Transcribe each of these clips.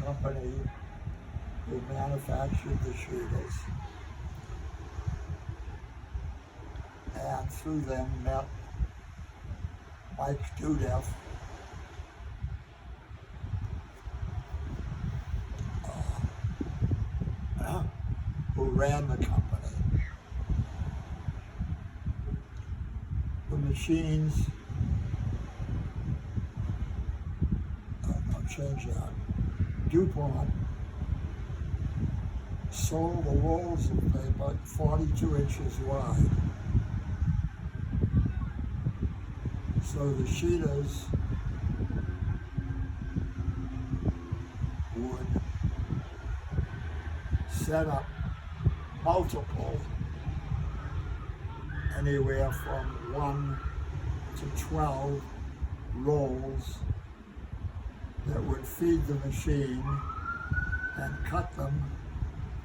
company who manufactured the sheeters, and through them met Mike Dudeff, who ran the company. The machines, I'll change that. DuPont sold the rolls of paper 42 inches wide. So the sheeters would set up multiple, anywhere from 1 to 12 rolls that would feed the machine and cut them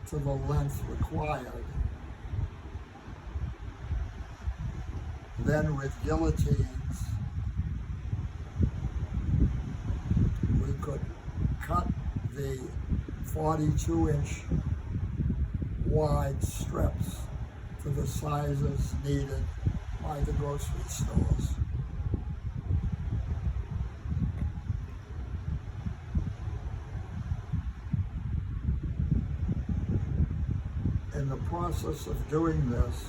to the length required. Then with guillotines, we could cut the 42-inch wide strips to the sizes needed by the grocery stores. In the process of doing this,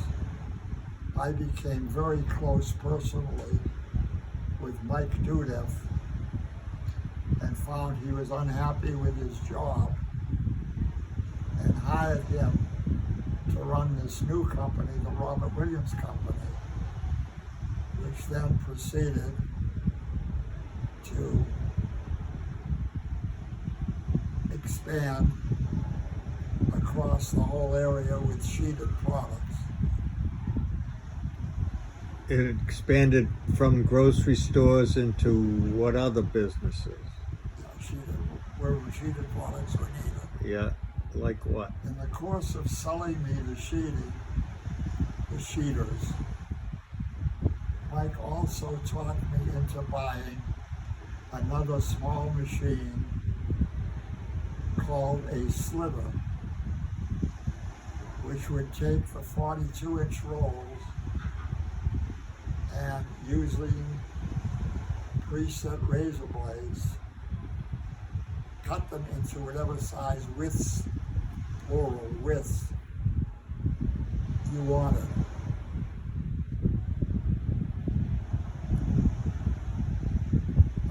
I became very close personally with Mike Dudeff and found he was unhappy with his job and hired him to run this new company, the Robert Williams Company, which then proceeded to expand across the whole area with sheeted products. It expanded from grocery stores into what other businesses? Where sheeted products were needed. Yeah, like what? In the course of selling me the sheeters, Mike also talked me into buying another small machine called a slitter, which would take the 42-inch rolls and using preset razor blades, cut them into whatever size widths, plural widths, you wanted.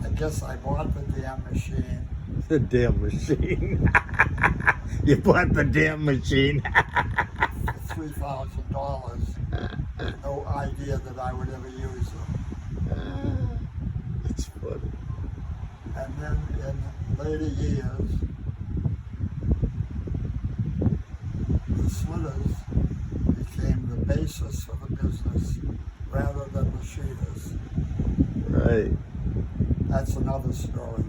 I guess I bought the damn machine. The damn machine. You bought the damn machine. For $3,000. No idea that I would ever use them. It's funny. And then in later years, the slitters became the basis for the business rather than the sheeters. Right. That's another story.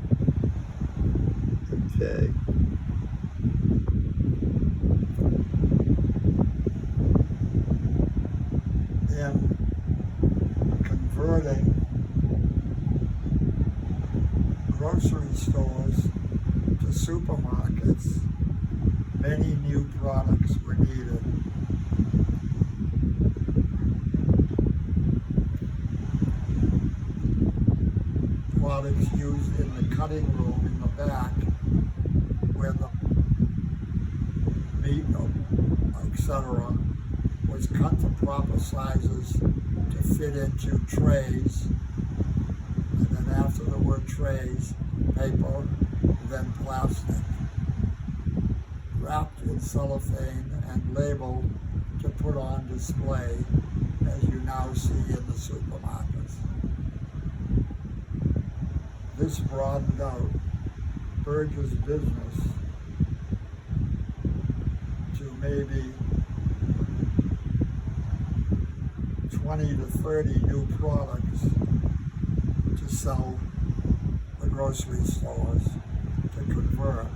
Okay. In converting grocery stores to supermarkets, many new products were needed. Products used in the cutting room in the back, where the meat, etc., was cut to proper sizes to fit into trays, and then after the word trays, paper, then plastic, wrapped in cellophane and labeled to put on display, as you now see in the supermarkets. This broadened out Burge's business to maybe 20 to 30 new products to sell the grocery stores to convert.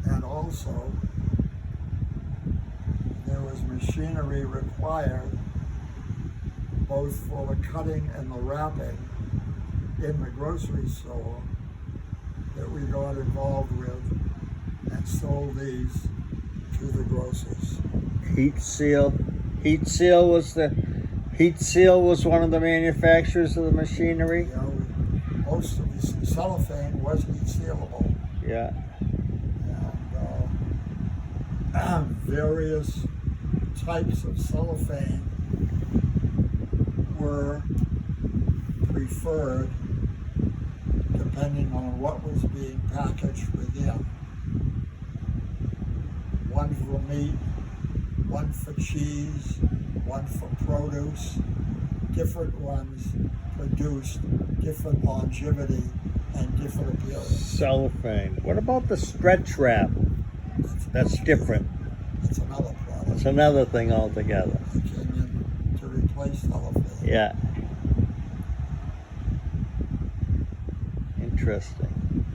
And also, there was machinery required both for the cutting and the wrapping in the grocery store that we got involved with and sold these to the grocers. Heat Seal. Heat Seal was one of the manufacturers of the machinery. You know, most of the cellophane was heat sealable. Yeah. And various types of cellophane were preferred depending on what was being packaged within. One for meat, one for cheese, one for produce. Different ones produced different longevity and different appearance. Cellophane. What about the stretch wrap? That's different. That's another product. That's another thing altogether. That came in to replace cellophane. Yeah. Interesting.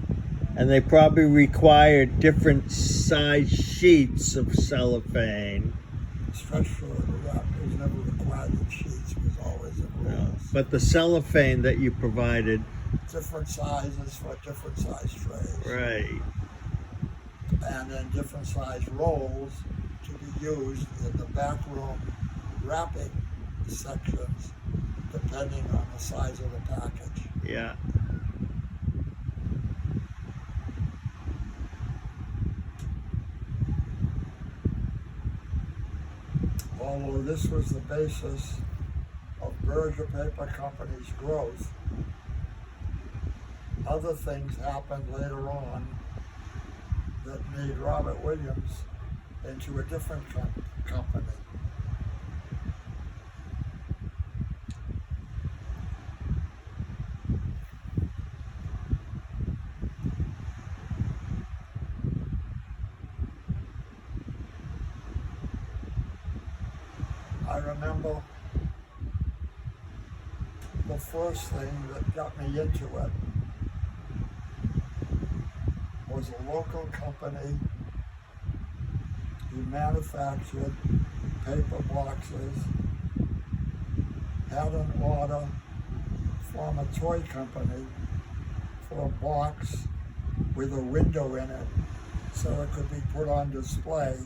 And they probably required different size sheets of cellophane. Stretch short wrap was never required in sheets, was always in rolls. But the cellophane that you provided. Different sizes for different size trays. Right. And then different size rolls to be used in the backroom wrapping sections, depending on the size of the package. Yeah. Although this was the basis of Berger Paper Company's growth, other things happened later on that made Robert Williams into a different company. I remember the first thing that got me into it was a local company who manufactured paper boxes, had an order from a toy company for a box with a window in it so it could be put on display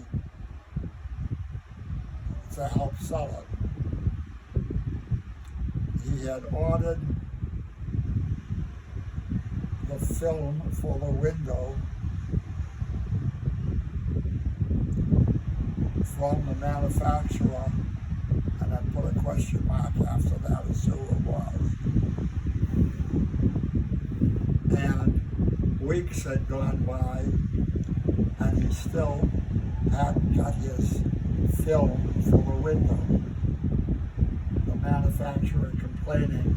to help sell it. He had ordered the film for the window from the manufacturer, and I put a question mark after that as to who it was. And weeks had gone by, and he still hadn't got his film for the window. The manufacturer complaining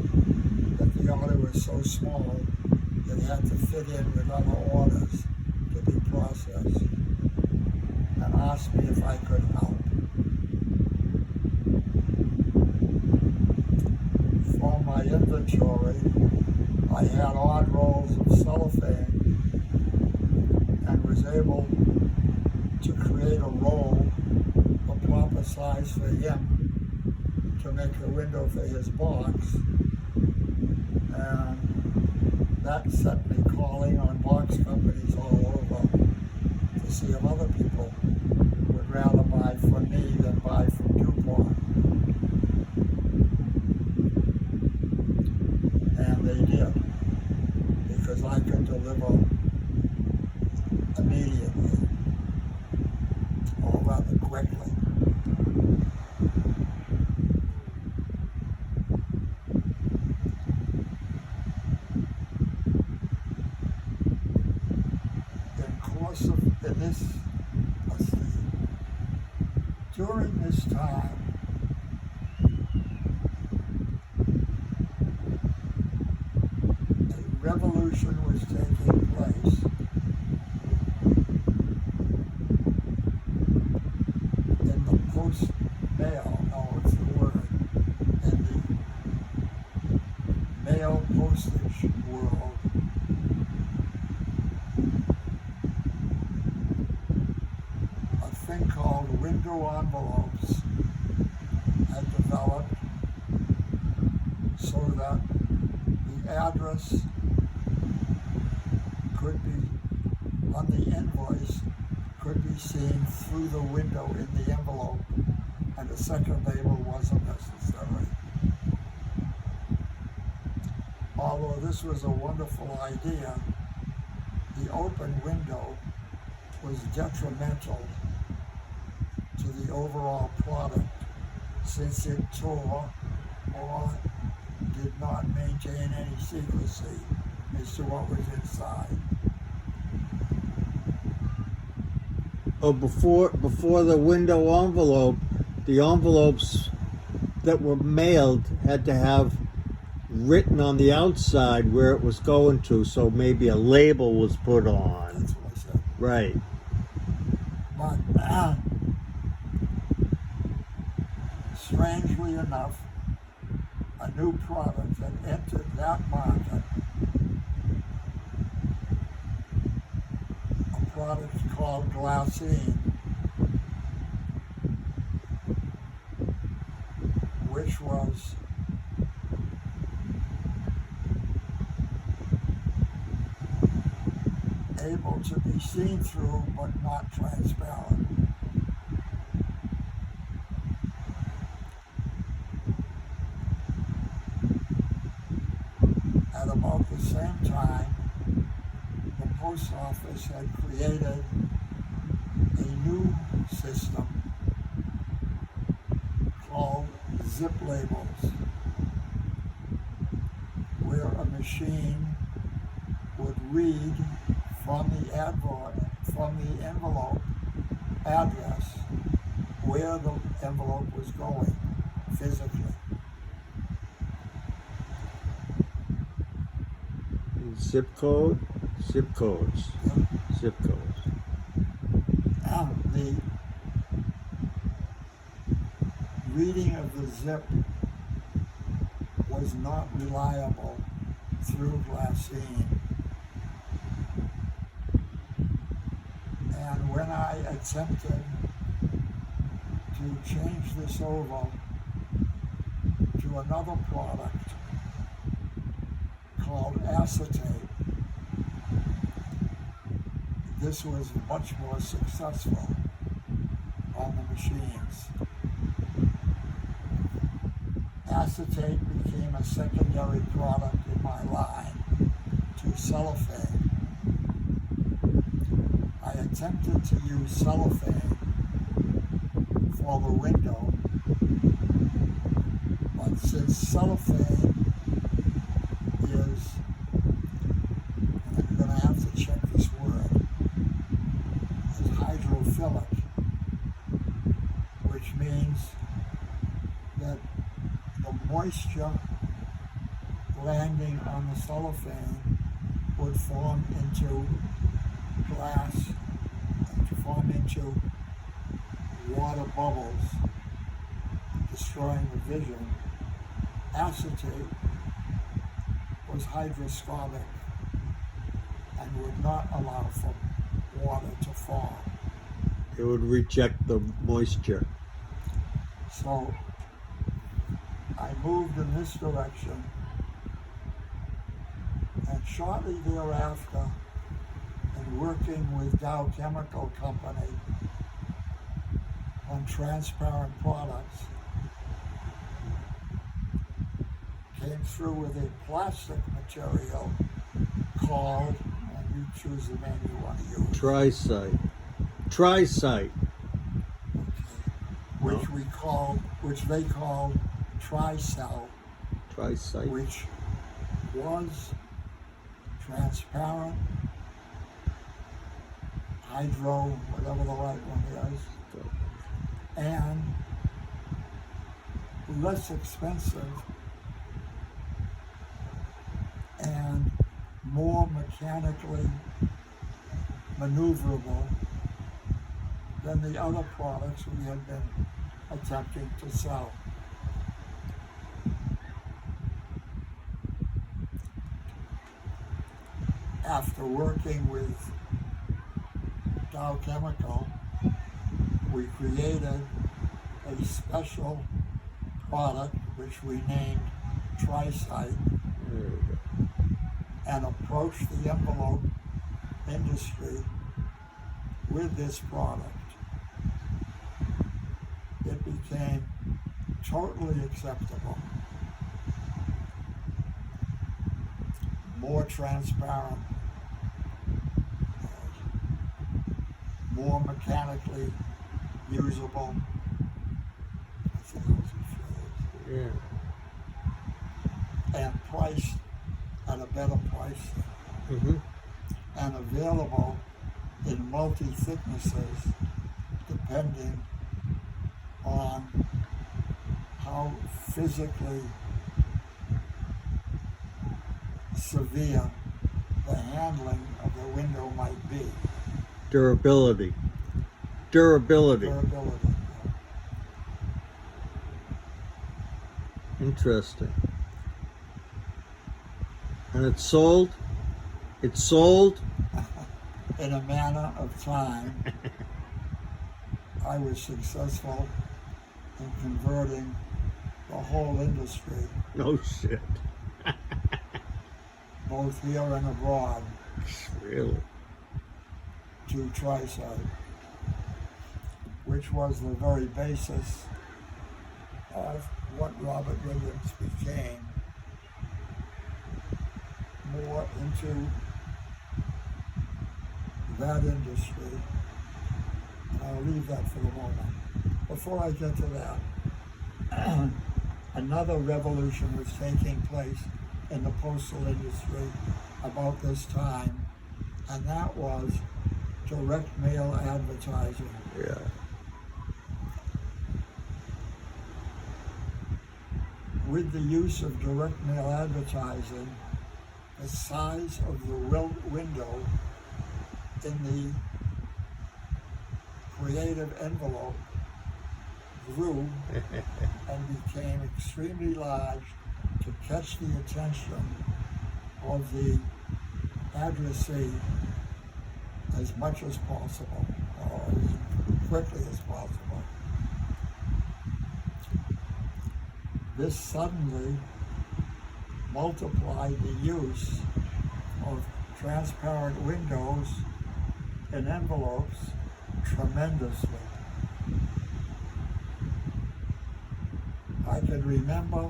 that the order was so small it had to fit in with other orders to be processed, and asked me if I could help. From my inventory, I had odd rolls of cellophane and was able to create a roll the proper size for him to make the window for his box, and that set me calling on box companies all over to see if other people would rather buy from me than buy from DuPont. And they did, because I could deliver immediately, or rather quickly. During this time, a revolution was taking place in the post-mail, what's the word, in the mail postage world. A thing called window envelopes had developed so that the address could could be, on the invoice, could be seen through the window in the envelope, and a second label wasn't necessary. Although this was a wonderful idea, the open window was detrimental to the overall product since it tore or did not maintain any secrecy as to what was inside. Oh, before the window envelope, the envelopes that were mailed had to have written on the outside where it was going to, so maybe a label was put on. That's what I said. Right. But strangely enough, a new product had entered that market, a product called Glassine, which was able to be seen through but not transparent. At about the same time, the post office had created a new system called zip labels, where a machine would read from the envelope address where the envelope was going physically. Zip code? Zip codes. Zip codes. The reading of the zip was not reliable through Glassine. And when I attempted to change this over to another product called acetate, this was much more successful on the machines. Acetate became a secondary product in my line to cellophane. I attempted to use cellophane for the window, but since cellophane is, and I'm going to have to check this word, is hydrophilic, which means that the moisture landing on the cellophane would form into glass, and form into water bubbles, destroying the vision. Acetate was hygroscopic and would not allow for water to form. It would reject the moisture. So I moved in this direction, and shortly thereafter, in working with Dow Chemical Company on transparent products, came through with a plastic material called, and you choose the name you want to use, Tri-site. Tri-site. which they called Tricell, Tri-site. which was transparent, hydro, whatever the right one is, and less expensive and more mechanically maneuverable than the other products we had been attempting to sell. After working with Dow Chemical, we created a special product which we named Tri-site, There we go. and approached the envelope industry with this product, it became totally acceptable, more transparent, more mechanically usable. I think that was the phrase. Yeah. And priced at a better price, Mm-hmm. and available in multi-thicknesses depending on how physically severe the handling of the window might be. Durability. Durability. Interesting. And it's sold? It's sold? In a manner of time, I was successful in converting the whole industry, No shit. both here and abroad, Really? to TriSite, which was the very basis of what Robert Williams became, more into that industry. And I'll leave that for the moment. Before I get to that, another revolution was taking place in the postal industry about this time, and that was direct mail advertising. Yeah. With the use of direct mail advertising, the size of the window in the creative envelope grew and became extremely large to catch the attention of the addressee as much as possible, or as quickly as possible. This suddenly multiplied the use of transparent windows and envelopes tremendously. I can remember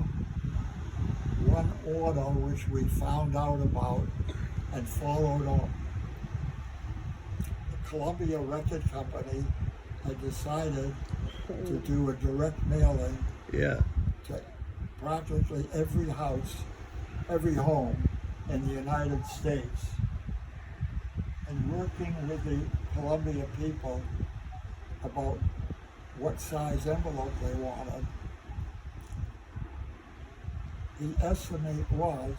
one order which we found out about and followed up. The Columbia Record Company had decided to do a direct mailing Yeah. to practically every house, every home in the United States. And working with the Columbia people about what size envelope they wanted, the estimate was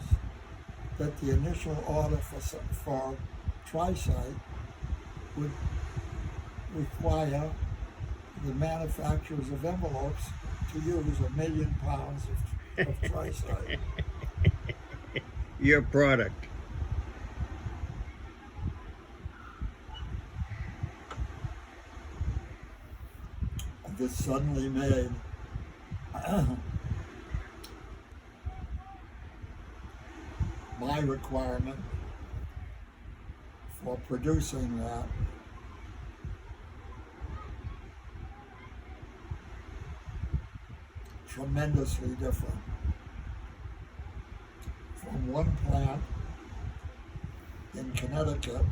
that the initial order for TriSite would require the manufacturers of envelopes to use 1 million pounds of TriSite. Your product. This suddenly made my requirement for producing that tremendously different. From one plant in Connecticut,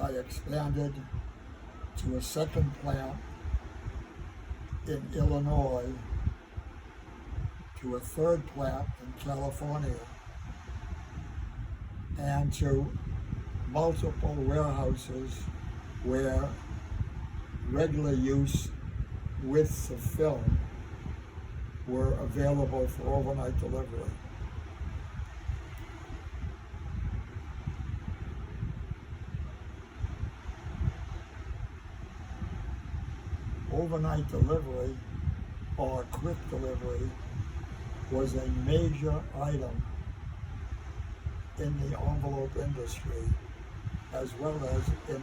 I expanded to a second plant in Illinois, to a third plant in California, and to multiple warehouses where regular use widths of film were available for overnight delivery. Overnight delivery or quick delivery was a major item in the envelope industry, as well as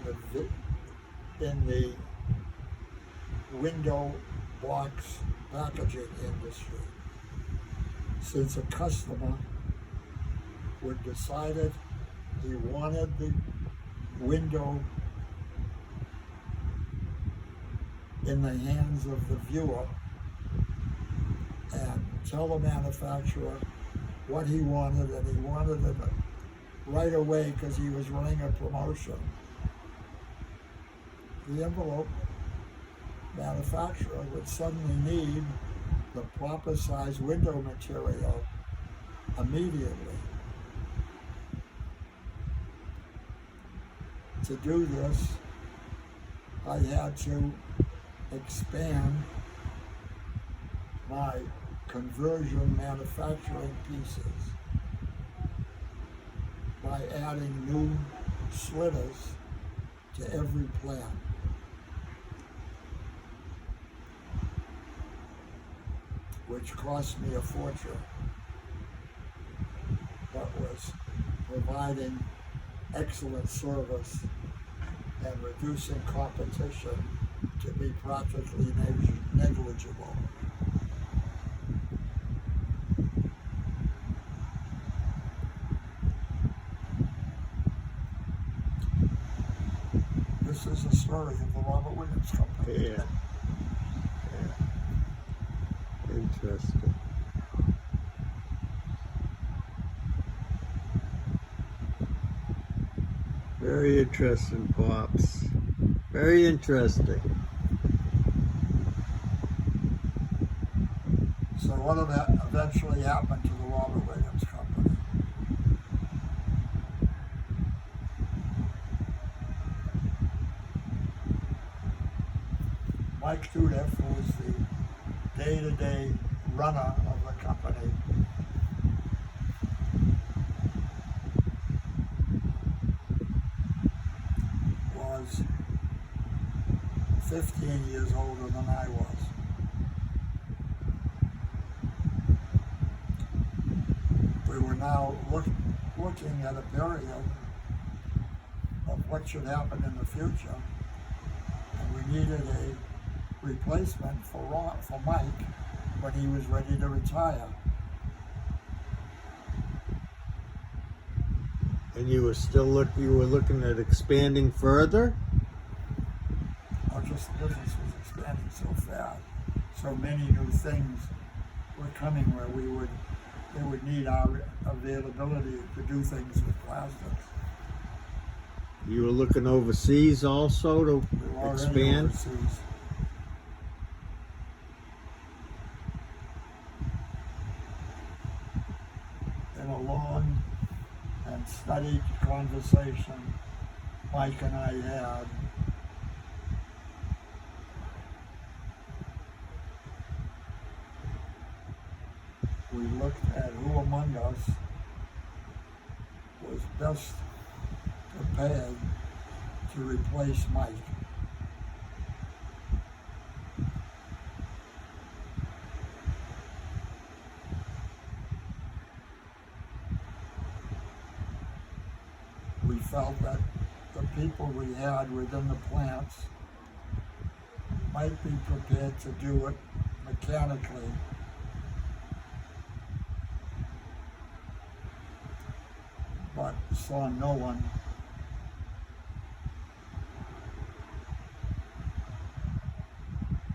in the window box packaging industry. Since a customer would decided he wanted the window in the hands of the viewer and tell the manufacturer what he wanted, and he wanted it right away because he was running a promotion. The envelope manufacturer would suddenly need the proper size window material immediately. To do this, I had to expand my conversion manufacturing pieces by adding new slitters to every plant. Which cost me a fortune, but was providing excellent service and reducing competition to be practically negligible. This is the story of the Robert Williams Company. Yeah. Interesting. Very interesting, Pops. Very interesting. So what eventually happened to the Robert Williams Company? Mike Dudeff, who was the day-to-day runner of the company, was 15 years older than I was. We were now looking at a period of what should happen in the future, and we needed a replacement for Mike when he was ready to retire. And you were looking at expanding further? Or just the business was expanding so fast. So many new things were coming where they would need our availability to do things with plastics. You were looking overseas also to We were already expand? overseas. In a long and studied conversation Mike and I had, we looked at who among us was best prepared to replace Mike. We felt that the people we had within the plants might be prepared to do it mechanically, but saw no one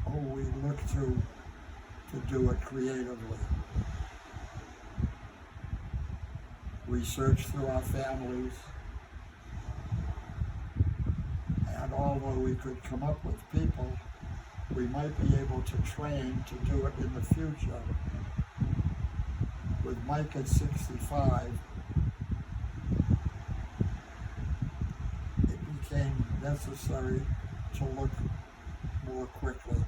who we looked to do it creatively. We searched through our families, and although we could come up with people we might be able to train to do it in the future, with Mike at 65, it became necessary to look more quickly.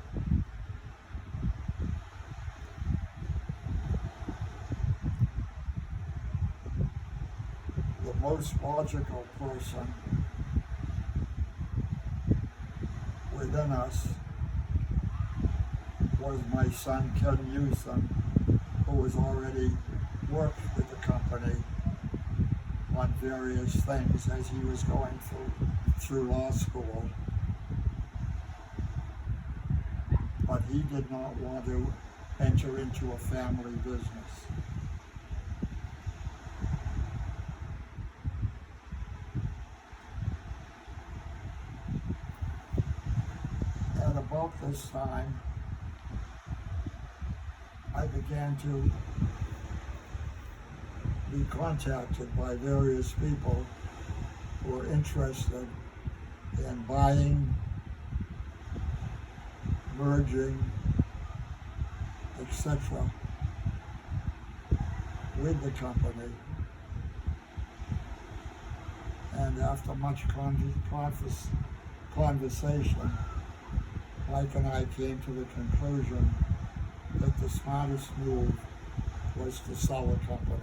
The most logical person within us was my son Ken Newsom, who was already worked with the company on various things as he was going through law school. But he did not want to enter into a family business. about this time, I began to be contacted by various people who were interested in buying, merging, etc. with the company. And after much conversation, Mike and I came to the conclusion that the smartest move was to sell the company.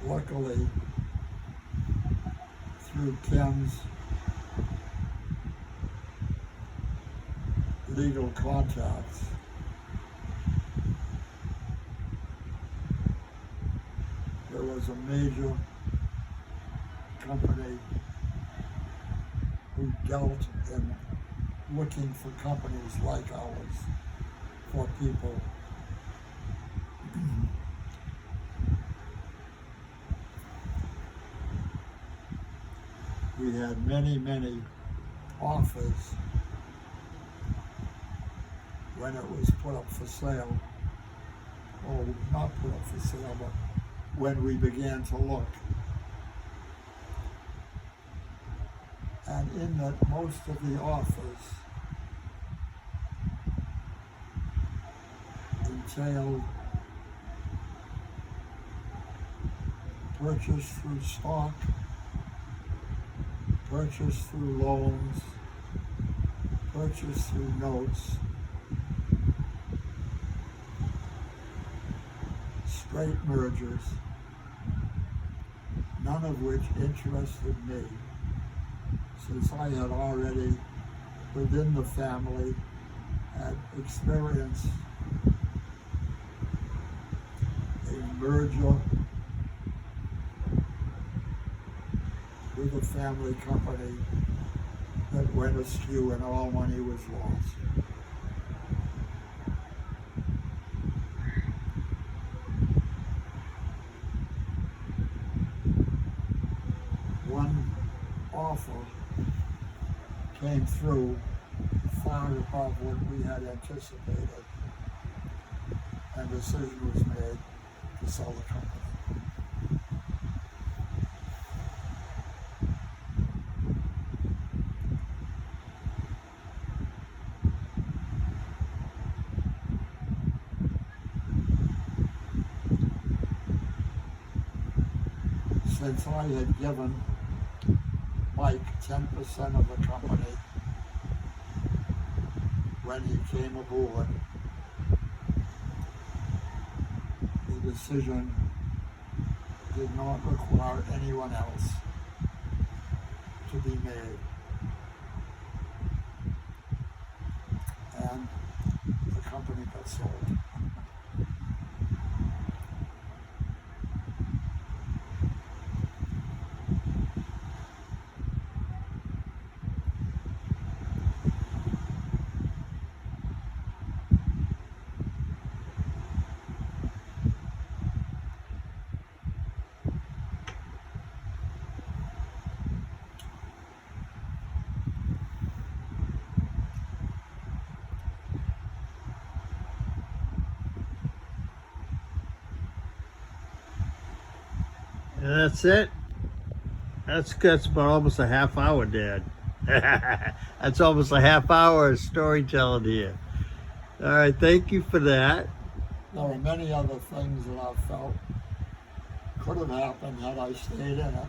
Luckily, through Ken's legal contacts, there was a major company who dealt in looking for companies like ours for people. We had many offers when it was put up for sale, or not put up for sale, but when we began to look. And in that, most of the offers entailed purchase through stock, purchase through loans, purchase through notes, straight mergers, none of which interested me, since I had already, within the family, had experienced a merger with a family company that went askew and all money was lost. One offer came through far above what we had anticipated, and a decision was made to sell the company. Since I had given Mike 10% of the company when he came aboard, the decision did not require anyone else to be made. And the company got sold. And that's it. That's about almost a half hour, Dad. That's almost a half hour of storytelling here. All right, thank you for that. There were many other things that I felt could have happened had I stayed in it.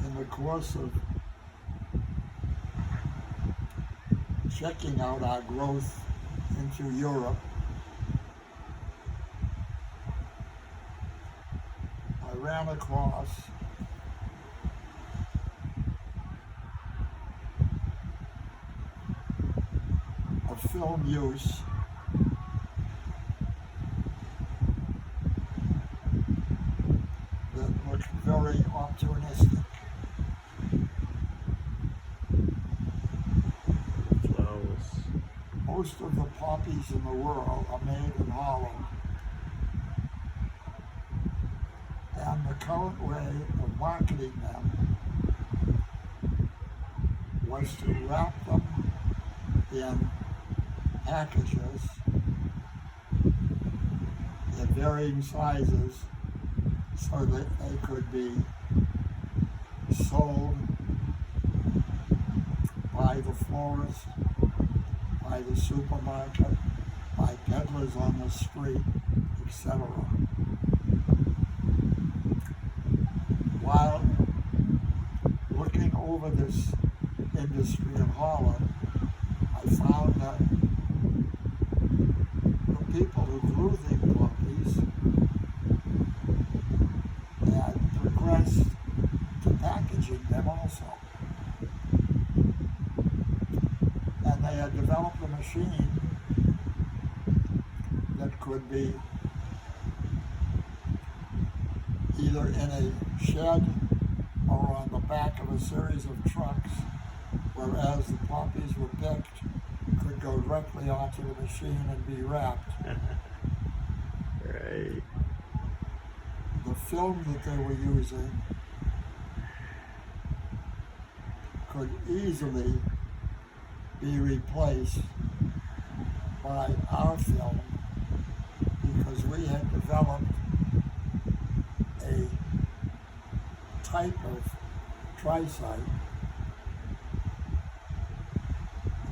In the course of checking out our growth into Europe, I ran across a film use that looked very opportunistic. Flowers. most of the poppies in the world are made in Holland. And the current way of marketing them was to wrap them in packages in varying sizes so that they could be sold by the florist, by the supermarket, by peddlers on the street, etc. While looking over this industry in Holland, I found that the people who grew the poppies had progressed to packaging them also. And they had developed a machine that could be either in a shed or on the back of a series of trucks, whereas the poppies were picked, could go directly onto the machine and be wrapped. Right. The film that they were using could easily be replaced by our film because we had developed a type of tri-site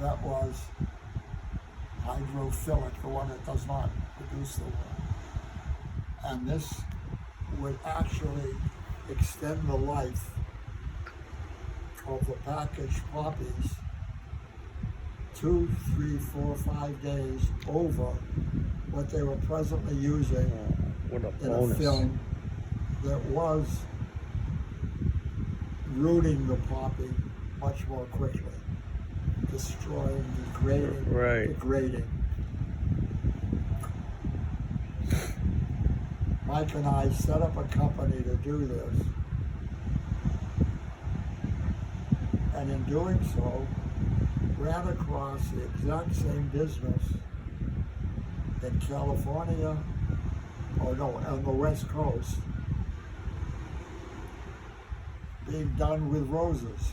that was hydrophilic, the one that does not produce the water. And this would actually extend the life of the packaged poppies 2, 3, 4, 5 days over what they were presently using What a in a bonus. film that was rooting the poppy much more quickly, destroying, degrading. Mike and I set up a company to do this, and in doing so, ran across the exact same business in California, on the West Coast, being done with roses.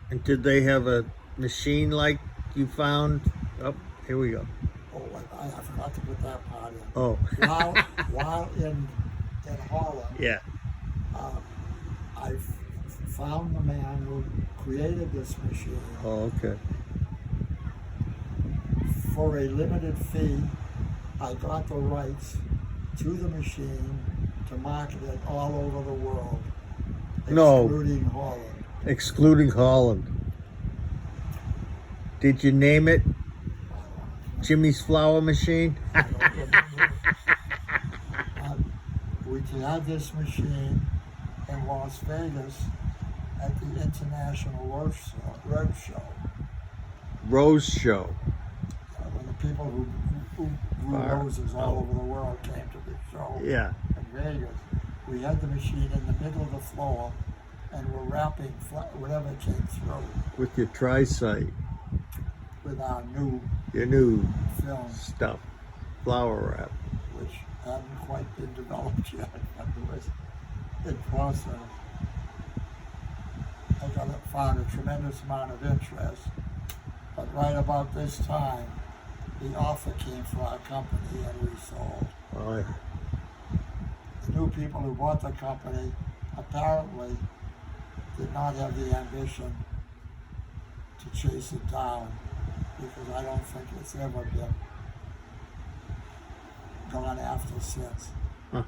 And did they have a machine like you found? Oh, here we go. Oh, I forgot to put that part in. Oh. While in Holland, Yeah. I found the man who created this machine. Oh, okay. For a limited fee, I got the rights to the machine to market it all over the world, No. excluding Holland. Excluding Holland. Did you name it Jimmy's Flower Machine? I don't remember. We had this machine in Las Vegas at the International Rose Show. Rose Show. When the people who grew Far roses all over the world came to the show Yeah. in Vegas. We had the machine in the middle of the floor and we're wrapping whatever came through With your tri-site. with our new Your new film, stuff. Flower wrap. which hadn't quite been developed yet, but it was in process. I found a tremendous amount of interest, but right about this time, the offer came for our company and we sold. Oh, yeah. The new people who bought the company apparently did not have the ambition to chase it down because I don't think it's ever been gone after since. Huh.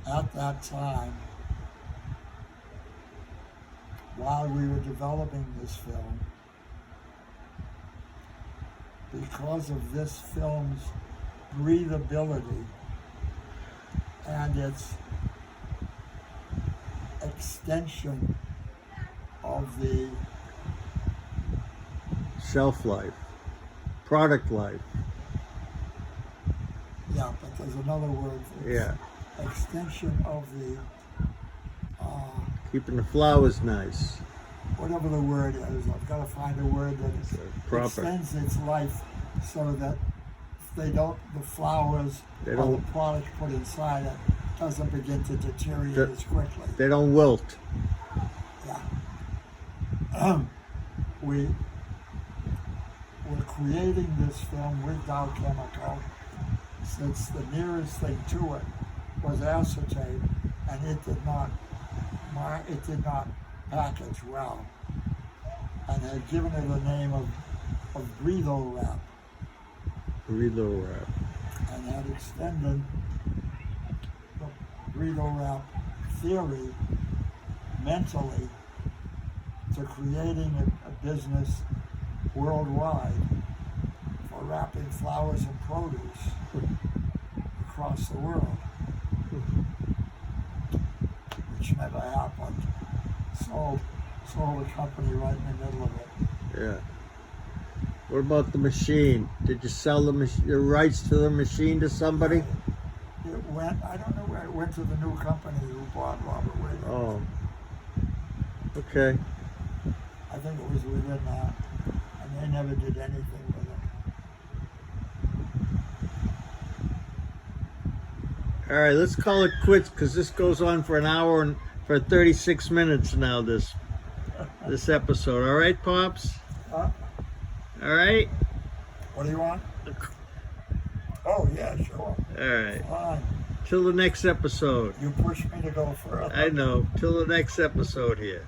At that time, while we were developing this film, because of this film's breathability and its extension of the Shelf life. Product life. but there's another word for it. Yeah. Extension of the Keeping the flowers nice. whatever the word is. I've got to find a word that Proper. extends its life so that the flowers They or don't- the product put inside it doesn't begin to deteriorate That- as quickly. They don't wilt. Yeah. We're creating this film with Dow Chemical since the nearest thing to it was acetate, and it did not package well, and had given it a name of Breatho Wrap, Reload wrap. and had extended the Breatho Wrap theory mentally to creating a business worldwide for wrapping flowers and produce across the world, which never happened. Sold a company right in the middle of it. Yeah. What about the machine? Did you sell the rights to the machine to somebody? It went, I don't know where it went, to the new company who bought Robert Williams. Oh. Okay. I think it was within that, and they never did anything with it. All right, let's call it quits because this goes on for an hour and for 36 minutes now. This episode. All right, Pops. Huh? All right. What do you want? Oh yeah, sure. All right. Fine. Till the next episode. You push me to go further. I know. Till the next episode here.